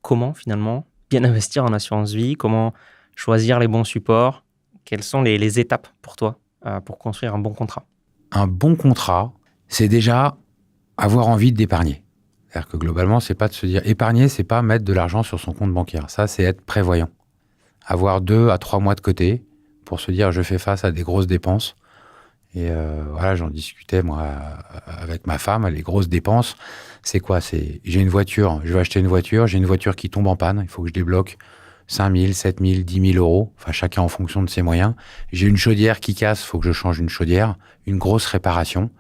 comment finalement bien investir en assurance vie? Comment choisir les bons supports? Quelles sont les étapes pour toi pour construire un bon contrat? Un bon contrat, c'est déjà avoir envie d'épargner. C'est-à-dire que globalement, c'est pas de se dire épargner, c'est pas mettre de l'argent sur son compte bancaire. Ça, c'est être prévoyant. Avoir 2 à 3 mois de côté pour se dire je fais face à des grosses dépenses. Et voilà, j'en discutais moi avec ma femme. Les grosses dépenses, c'est quoi? C'est j'ai une voiture, je vais acheter une voiture, j'ai une voiture qui tombe en panne, il faut que je débloque 5 000, 7 000, 10 000 euros, enfin chacun en fonction de ses moyens. J'ai une chaudière qui casse, il faut que je change une chaudière, une grosse réparation.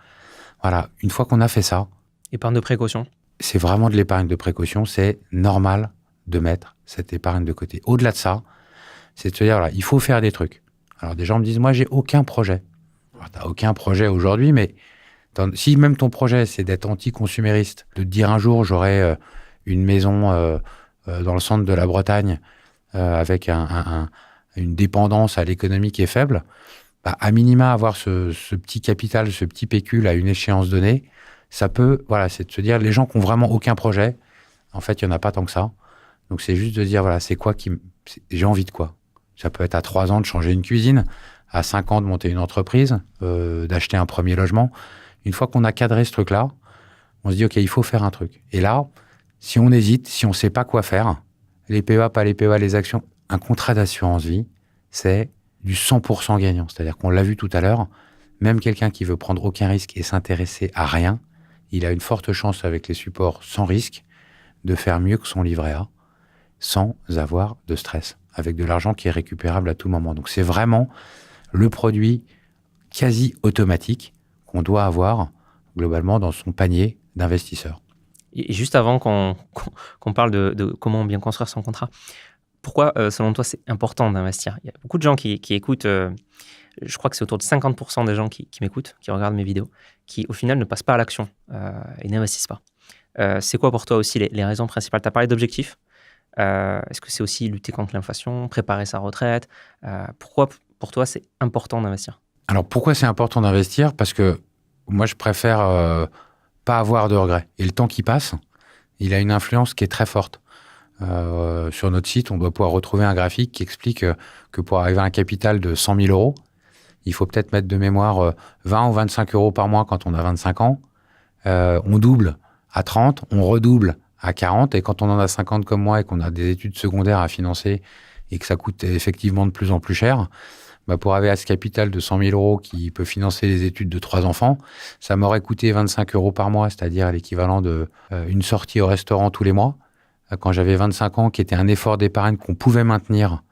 Voilà, une fois qu'on a fait ça, Épargne de précaution. c'est vraiment de l'épargne de précaution, c'est normal de mettre cette épargne de côté. Au-delà de ça, c'est de se dire, voilà, il faut faire des trucs. Alors des gens me disent, moi j'ai aucun projet. Alors, t'as aucun projet aujourd'hui, mais si même ton projet c'est d'être anti-consumériste, de te dire un jour j'aurai une maison dans le centre de la Bretagne avec une dépendance à l'économie qui est faible, bah, à minima avoir ce petit capital, ce petit pécule à une échéance donnée, ça peut, voilà, c'est de se dire, les gens qui n'ont vraiment aucun projet, en fait, il n'y en a pas tant que ça. Donc, c'est juste de dire, voilà, c'est quoi j'ai envie de quoi? Ça peut être à 3 ans de changer une cuisine, à 5 ans de monter une entreprise, d'acheter un premier logement. Une fois qu'on a cadré ce truc-là, on se dit, OK, il faut faire un truc. Et là, si on hésite, si on ne sait pas quoi faire, les PEA, pas les PEA, les actions, un contrat d'assurance vie, c'est du 100% gagnant. C'est-à-dire qu'on l'a vu tout à l'heure, même quelqu'un qui veut prendre aucun risque et s'intéresser à rien, il a une forte chance avec les supports sans risque de faire mieux que son livret A sans avoir de stress, avec de l'argent qui est récupérable à tout moment. Donc c'est vraiment le produit quasi automatique qu'on doit avoir globalement dans son panier d'investisseurs. Et juste avant qu'on parle de comment bien construire son contrat, pourquoi, selon toi, c'est important d'investir? Il y a beaucoup de gens qui écoutent, je crois que c'est autour de 50% des gens qui m'écoutent, qui regardent mes vidéos, qui au final ne passent pas à l'action et n'investissent pas. C'est quoi pour toi aussi les raisons principales? Tu as parlé d'objectifs. Est-ce que c'est aussi lutter contre l'inflation, préparer sa retraite? Pourquoi pour toi c'est important d'investir? Alors pourquoi c'est important d'investir? Parce que moi je préfère pas avoir de regrets. Et le temps qui passe, il a une influence qui est très forte. Sur notre site, on doit pouvoir retrouver un graphique qui explique que pour arriver à un capital de 100 000 euros, il faut peut-être mettre de mémoire 20 ou 25 euros par mois quand on a 25 ans. On double à 30, on redouble à 40. Et quand on en a 50 comme moi et qu'on a des études secondaires à financer et que ça coûte effectivement de plus en plus cher, bah pour arriver à ce capital de 100 000 euros qui peut financer les études de 3 enfants, ça m'aurait coûté 25 euros par mois, c'est-à-dire l'équivalent de une sortie au restaurant tous les mois. Quand j'avais 25 ans, qui était un effort d'épargne qu'on pouvait maintenir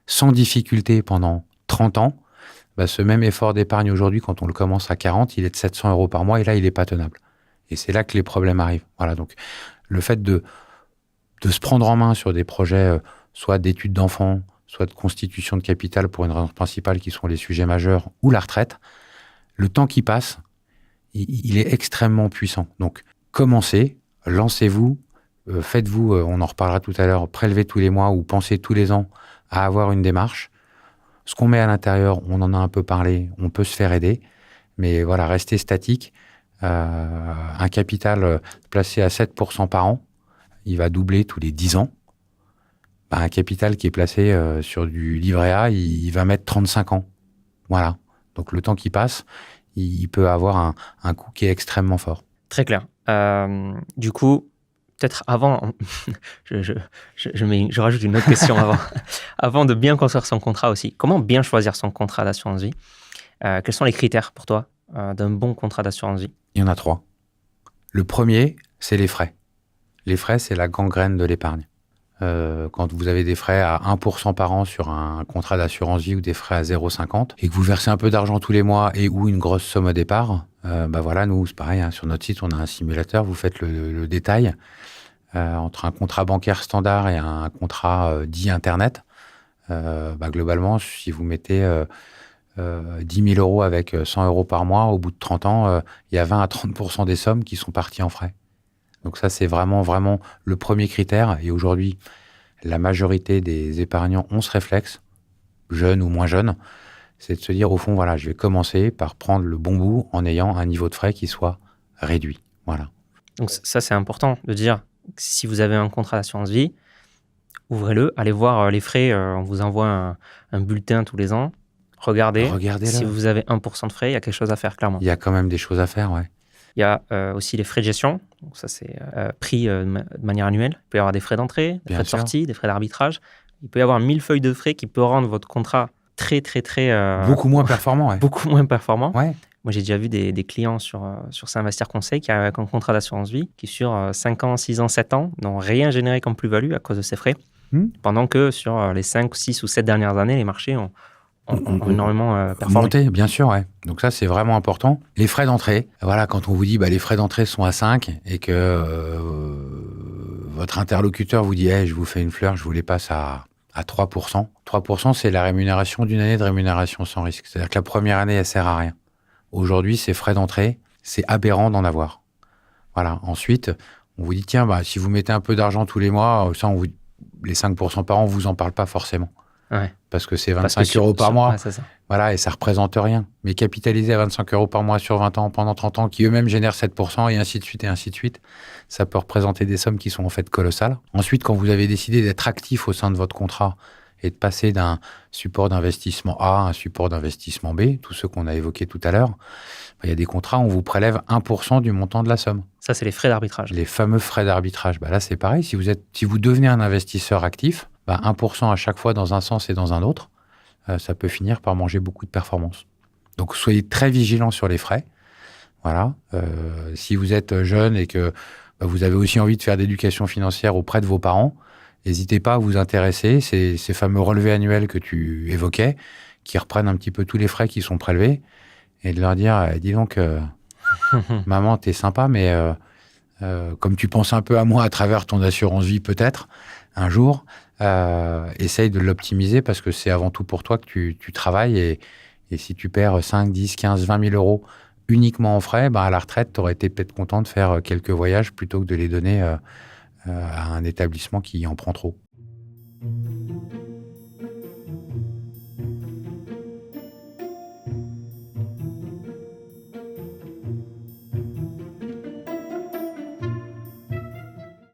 sans difficulté pendant 30 ans, bah ce même effort d'épargne aujourd'hui, quand on le commence à 40, il est de 700 euros par mois et là, il n'est pas tenable. Et c'est là que les problèmes arrivent. Voilà, donc le fait de se prendre en main sur des projets, soit d'études d'enfants, soit de constitution de capital pour une raison principale qui sont les sujets majeurs ou la retraite, le temps qui passe, il est extrêmement puissant. Donc, commencez, lancez-vous, faites-vous, on en reparlera tout à l'heure, prélevez tous les mois ou pensez tous les ans à avoir une démarche. Ce qu'on met à l'intérieur, on en a un peu parlé, on peut se faire aider, mais voilà, restez statique. Un capital placé à 7% par an, il va doubler tous les 10 ans. Bah, un capital qui est placé sur du livret A, il va mettre 35 ans. Voilà. Donc le temps qui passe, il peut avoir un coût qui est extrêmement fort. Très clair. Du coup, peut-être avant, je rajoute une autre question avant. Avant de bien construire son contrat aussi, comment bien choisir son contrat d'assurance vie? Quels sont les critères pour toi d'un bon contrat d'assurance vie? Il y en a 3. Le premier, c'est les frais. Les frais, c'est la gangrène de l'épargne. Quand vous avez des frais à 1% par an sur un contrat d'assurance vie ou des frais à 0,50 et que vous versez un peu d'argent tous les mois et ou une grosse somme au départ, bah voilà, nous, c'est pareil, hein, sur notre site, on a un simulateur, vous faites le détail entre un contrat bancaire standard et un contrat dit Internet. Bah globalement, si vous mettez 10 000 euros avec 100 euros par mois, au bout de 30 ans, il y a 20 à 30% des sommes qui sont parties en frais. Donc ça, c'est vraiment, vraiment le premier critère. Et aujourd'hui, la majorité des épargnants ont ce réflexe, jeunes ou moins jeunes, c'est de se dire, au fond, voilà, je vais commencer par prendre le bon bout en ayant un niveau de frais qui soit réduit. Voilà. Donc ça, c'est important de dire que si vous avez un contrat d'assurance vie, ouvrez-le, allez voir les frais. On vous envoie un bulletin tous les ans. Regardez. Regardez-le. Si vous avez 1% de frais, il y a quelque chose à faire, clairement. Il y a quand même des choses à faire, ouais. Il y a aussi les frais de gestion. Donc ça, c'est pris de manière annuelle. Il peut y avoir des frais d'entrée, des Bien frais de sûr. sortie, des frais d'arbitrage. Il peut y avoir 1000 feuilles de frais qui peut rendre votre contrat très, très, très... Beaucoup moins performant, ouais. beaucoup moins performant. Ouais. Moi, j'ai déjà vu des clients sur S'Investir Conseil qui avaient un contrat d'assurance vie qui, sur 5 ans, 6 ans, 7 ans, n'ont rien généré comme plus-value à cause de ces frais. Pendant que sur les 5, 6 ou 7 dernières années, les marchés ont énormément performé. Monté, bien sûr, ouais. Donc ça, c'est vraiment important. Les frais d'entrée, voilà, quand on vous dit les frais d'entrée sont à 5 et que votre interlocuteur vous dit je vous fais une fleur, je vous les passe à 3%. 3%, c'est la rémunération d'une année de rémunération sans risque. C'est-à-dire que la première année, elle sert à rien. Aujourd'hui, ces frais d'entrée, c'est aberrant d'en avoir. Voilà. Ensuite, on vous dit, tiens, si vous mettez un peu d'argent tous les mois, ça, les 5% par an, on vous en parle pas forcément. Ouais. Parce que c'est 25 euros par mois. Ouais, c'est ça. Voilà, et ça représente rien. Mais capitaliser à 25 euros par mois sur 20 ans, pendant 30 ans, qui eux-mêmes génèrent 7%, et ainsi de suite, et ainsi de suite, ça peut représenter des sommes qui sont en fait colossales. Ensuite, quand vous avez décidé d'être actif au sein de votre contrat et de passer d'un support d'investissement A à un support d'investissement B, tous ceux qu'on a évoqués tout à l'heure, il y a des contrats où on vous prélève 1% du montant de la somme. Ça, c'est les frais d'arbitrage. Les fameux frais d'arbitrage. Là, c'est pareil. Si vous devenez un investisseur actif, 1% à chaque fois dans un sens et dans un autre, ça peut finir par manger beaucoup de performance. Donc, soyez très vigilants sur les frais. Voilà. Si vous êtes jeune et que vous avez aussi envie de faire d'éducation financière auprès de vos parents, n'hésitez pas à vous intéresser. Ces fameux relevés annuels que tu évoquais, qui reprennent un petit peu tous les frais qui sont prélevés, et de leur dire, dis donc, maman, t'es sympa, mais comme tu penses un peu à moi à travers ton assurance vie peut-être, un jour, essaye de l'optimiser parce que c'est avant tout pour toi que tu travailles et si tu perds 5, 10, 15, 20 000 euros uniquement en frais, à la retraite, tu aurais été peut-être content de faire quelques voyages plutôt que de les donner à un établissement qui en prend trop.